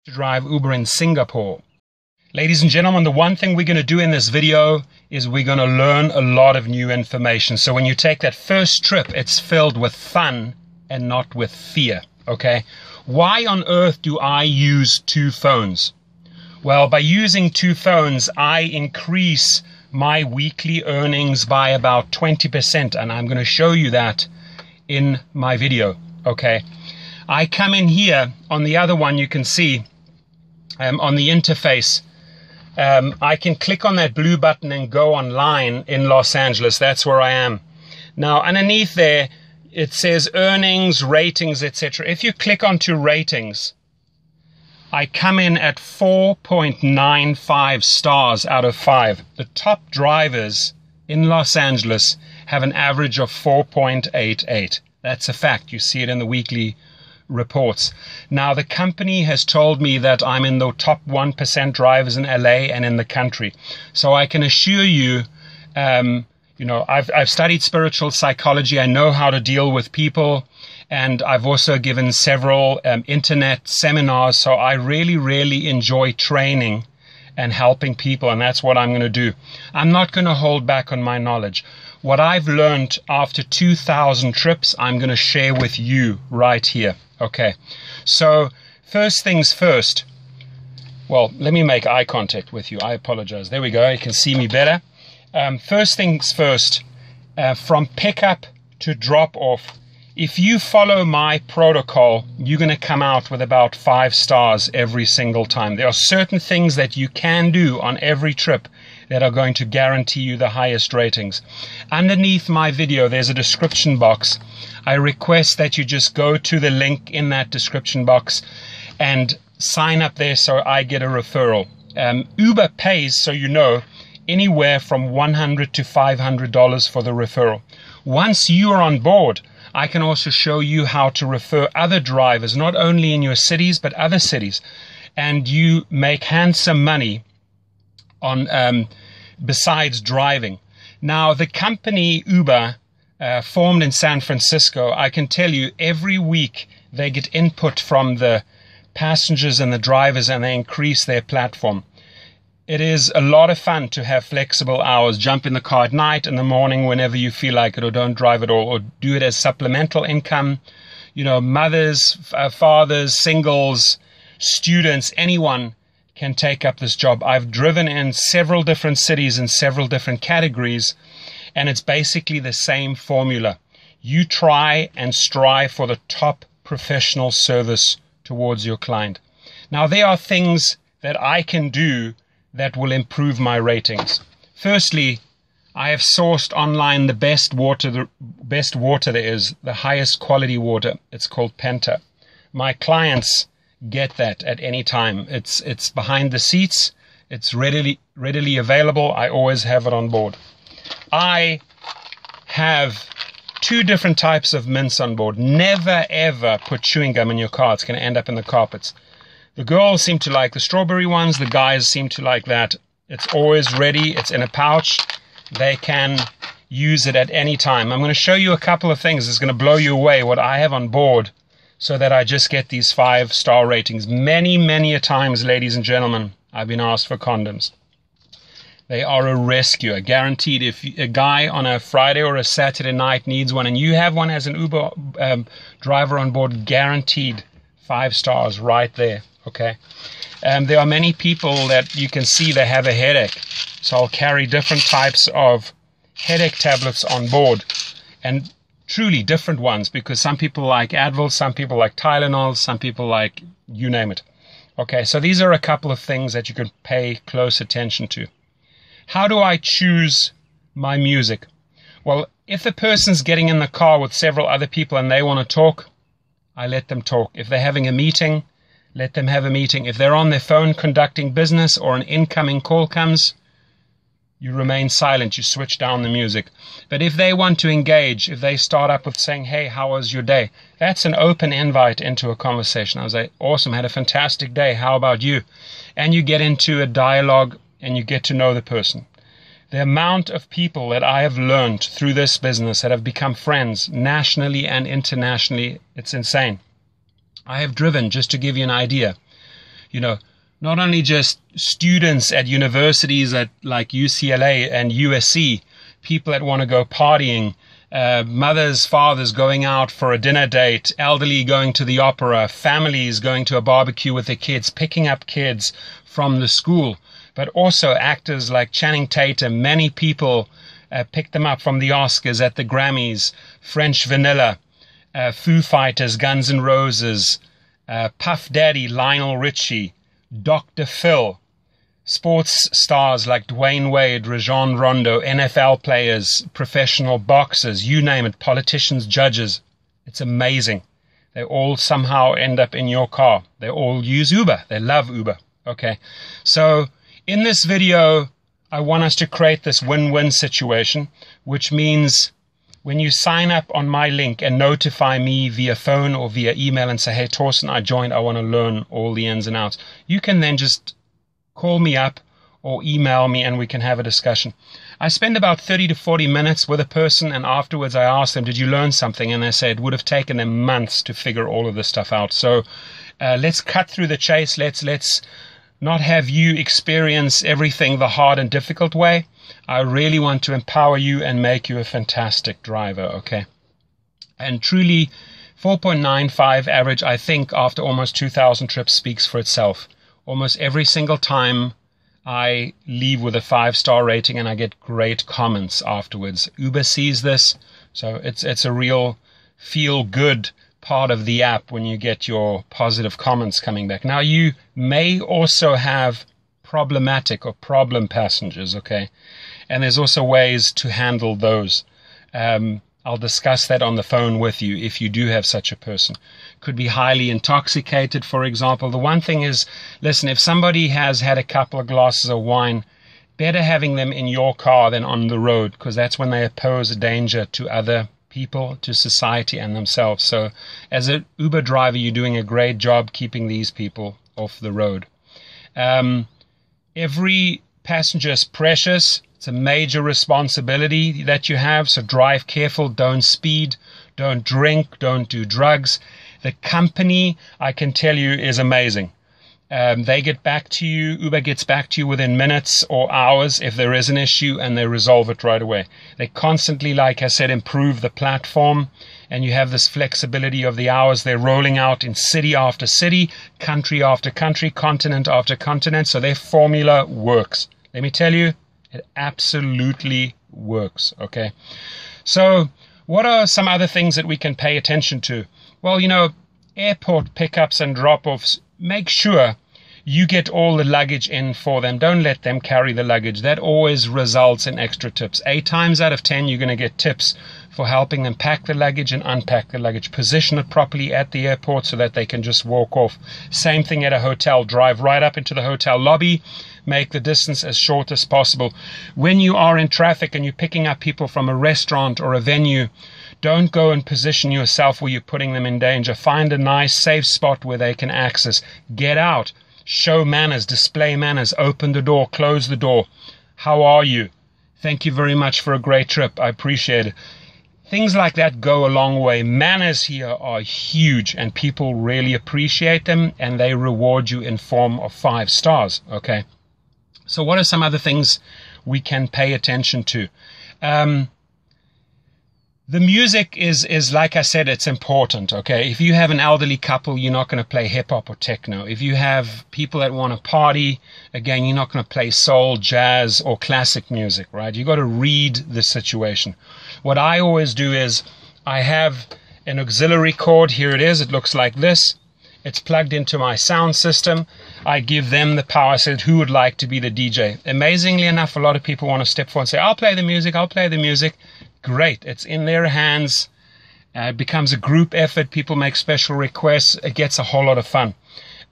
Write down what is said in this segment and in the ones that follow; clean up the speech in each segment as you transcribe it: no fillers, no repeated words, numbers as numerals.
to drive Uber in Singapore. Ladies and gentlemen, the one thing we're going to do in this video is we're going to learn a lot of new information. So when you take that first trip, it's filled with fun and not with fear, okay? Why on earth do I use two phones? Well, by using two phones, I increase my weekly earnings by about 20%, and I'm going to show you that in my video, okay? I come in here, on the other one you can see, on the interface, I can click on that blue button and go online in Los Angeles. That's where I am. Now, underneath there, it says earnings, ratings, etc. If you click onto ratings, I come in at 4.95 stars out of 5. The top drivers in Los Angeles have an average of 4.88. That's a fact. You see it in the weekly reports. Now, the company has told me that I'm in the top 1% drivers in LA and in the country. So I can assure you, I've studied spiritual psychology. I know how to deal with people. And I've also given several internet seminars. So I really, really enjoy training and helping people. And that's what I'm going to do. I'm not going to hold back on my knowledge. What I've learned after 2,000 trips, I'm going to share with you right here. Okay, so first things first. Well, let me make eye contact with you. I apologize. There we go. You can see me better. First things first, from pickup to drop off, if you follow my protocol, you're going to come out with about 5 stars every single time. There are certain things that you can do on every trip that are going to guarantee you the highest ratings. Underneath my video, there's a description box. I request that you just go to the link in that description box and sign up there so I get a referral. Uber pays, so you know, anywhere from $100 to $500 for the referral. Once you are on board, I can also show you how to refer other drivers, not only in your cities, but other cities. And you make handsome money on besides driving. Now, the company Uber, formed in San Francisco, I can tell you every week they get input from the passengers and the drivers, and they increase their platform. It is a lot of fun to have flexible hours. Jump in the car at night, in the morning, whenever you feel like it, or don't drive at all, or do it as supplemental income. You know, mothers, fathers, singles, students, anyone can take up this job. I've driven in several different cities in several different categories, and it's basically the same formula. You try and strive for the top professional service towards your client. Now, there are things that I can do that will improve my ratings. Firstly, I have sourced online the best water there is, the highest quality water. It's called Penta. My clients get that at any time. It's behind the seats. It's readily available. I always have it on board. I have 2 different types of mints on board. Never ever put chewing gum in your car. It's going to end up in the carpets. The girls seem to like the strawberry ones. The guys seem to like that. It's always ready. It's in a pouch. They can use it at any time. I'm going to show you a couple of things. It's going to blow you away what I have on board so that I just get these 5-star ratings. Many, many a times, ladies and gentlemen, I've been asked for condoms. They are a rescue, guaranteed. If a guy on a Friday or a Saturday night needs one and you have one as an Uber driver on board, guaranteed 5 stars right there. Okay. There are many people that you can see they have a headache. So I'll carry different types of headache tablets on board, and truly different ones, because some people like Advil, some people like Tylenol, some people like you name it. Okay, so these are a couple of things that you can pay close attention to. How do I choose my music? Well, if the person's getting in the car with several other people and they want to talk, I let them talk. If they're having a meeting, let them have a meeting. If they're on their phone conducting business or an incoming call comes, you remain silent. You switch down the music. But if they want to engage, if they start up with saying, hey, how was your day? That's an open invite into a conversation. I was like, awesome, had a fantastic day. How about you? And you get into a dialogue and you get to know the person. The amount of people that I have learned through this business that have become friends nationally and internationally, it's insane. I have driven, just to give you an idea, You know, not only just students at universities at like UCLA and USC, people that want to go partying, mothers, fathers going out for a dinner date, elderly going to the opera, families going to a barbecue with their kids, picking up kids from the school, but also actors like Channing Tatum. Many people pick them up from the Oscars, at the Grammys, French Vanilla, Foo Fighters, Guns N' Roses, Puff Daddy, Lionel Richie, Dr. Phil, sports stars like Dwayne Wade, Rajon Rondo, NFL players, professional boxers, you name it, politicians, judges. It's amazing. They all somehow end up in your car. They all use Uber. They love Uber. Okay. So in this video, I want us to create this win-win situation, which means when you sign up on my link and notify me via phone or via email and say, hey, Torsten, I joined, I want to learn all the ins and outs, you can then just call me up or email me and we can have a discussion. I spend about 30 to 40 minutes with a person, and afterwards I ask them, did you learn something? And they say it would have taken them months to figure all of this stuff out. So let's cut through the chase. Let's not have you experience everything the hard and difficult way. I really want to empower you and make you a fantastic driver, okay? And truly, 4.95 average, I think, after almost 2,000 trips speaks for itself. Almost every single time I leave with a 5-star rating and I get great comments afterwards. Uber sees this, so it's a real feel-good part of the app when you get your positive comments coming back. Now, you may also have problematic or problem passengers, okay? And there's also ways to handle those. I'll discuss that on the phone with you if you do have such a person. Could be highly intoxicated, for example. The one thing is, listen, if somebody has had a couple of glasses of wine, better having them in your car than on the road, because that's when they pose a danger to other people, to society and themselves. So as an Uber driver, you're doing a great job keeping these people off the road. Every passenger is precious. It's a major responsibility that you have. So drive careful, don't speed, don't drink, don't do drugs. The company, I can tell you, is amazing. They get back to you, Uber gets back to you within minutes or hours if there is an issue, and they resolve it right away. They constantly, like I said, improve the platform, and you have this flexibility of the hours they're rolling out in city after city, country after country, continent after continent. So their formula works. Let me tell you, it absolutely works, okay? So what are some other things that we can pay attention to? Well, you know, airport pickups and drop-offs, make sure you get all the luggage in for them. Don't let them carry the luggage. That always results in extra tips. 8 times out of 10, you're going to get tips for helping them pack the luggage and unpack the luggage. Position it properly at the airport so that they can just walk off. Same thing at a hotel. Drive right up into the hotel lobby. Make the distance as short as possible. When you are in traffic and you're picking up people from a restaurant or a venue, don't go and position yourself where you're putting them in danger. Find a nice, safe spot where they can access. Get out. Show manners. Display manners. Open the door. Close the door. How are you? Thank you very much for a great trip. I appreciate it. Things like that go a long way. Manners here are huge, and people really appreciate them, and they reward you in form of 5 stars. Okay. So what are some other things we can pay attention to? The music is, like I said, it's important, okay? If you have an elderly couple, you're not going to play hip-hop or techno. If you have people that want to party, again, you're not going to play soul, jazz, or classic music, right? You got to read the situation. What I always do is I have an auxiliary cord. Here it is. It looks like this. It's plugged into my sound system. I give them the power. I said, who would like to be the DJ? Amazingly enough, a lot of people want to step forward and say, I'll play the music, I'll play the music. Great. It's in their hands. It becomes a group effort. People make special requests. It gets a whole lot of fun.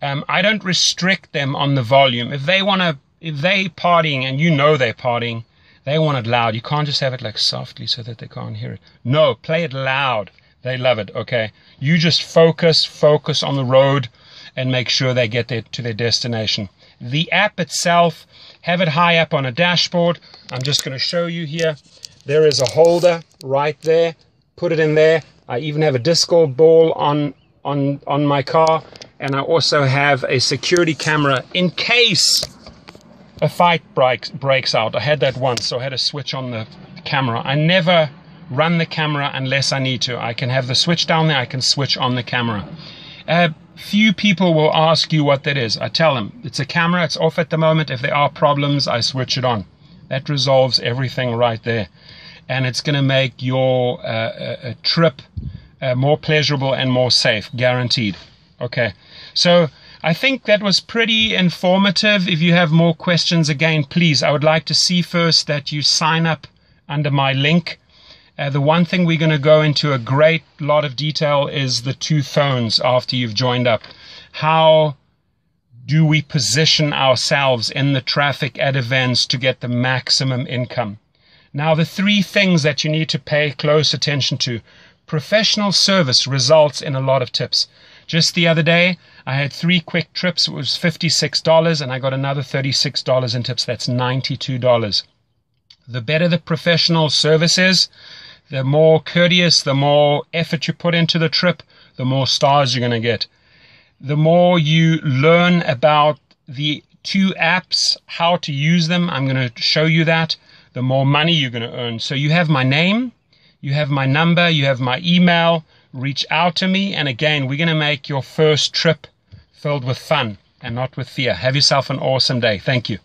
I don't restrict them on the volume. If they partying and you know they're partying, they want it loud. You can't just have it like softly so that they can't hear it. No, play it loud. They love it, okay? You just focus on the road and make sure they get to their destination. The app itself, have it high up on a dashboard. I'm just going to show you here. There is a holder right there. Put it in there. I even have a disco ball on my car. And I also have a security camera in case a fight breaks out. I had that once, so I had to switch on the camera. I never run the camera unless I need to. I can have the switch down there, I can switch on the camera. Few people will ask you what that is. I tell them, it's a camera, it's off at the moment. If there are problems, I switch it on. That resolves everything right there. And it's going to make your trip more pleasurable and more safe, guaranteed. Okay, so I think that was pretty informative. If you have more questions, again, please, I would like to see first that you sign up under my link. The one thing we're going to go into a great lot of detail is the 2 phones after you've joined up. How do we position ourselves in the traffic at events to get the maximum income? Now, the 3 things that you need to pay close attention to. Professional service results in a lot of tips. Just the other day, I had 3 quick trips. It was $56, and I got another $36 in tips. That's $92. The better the professional service is, the more courteous, the more effort you put into the trip, the more stars you're going to get. The more you learn about the 2 apps, how to use them, I'm going to show you that, the more money you're going to earn. So you have my name, you have my number, you have my email. Reach out to me, and again, we're going to make your first trip filled with fun and not with fear. Have yourself an awesome day. Thank you.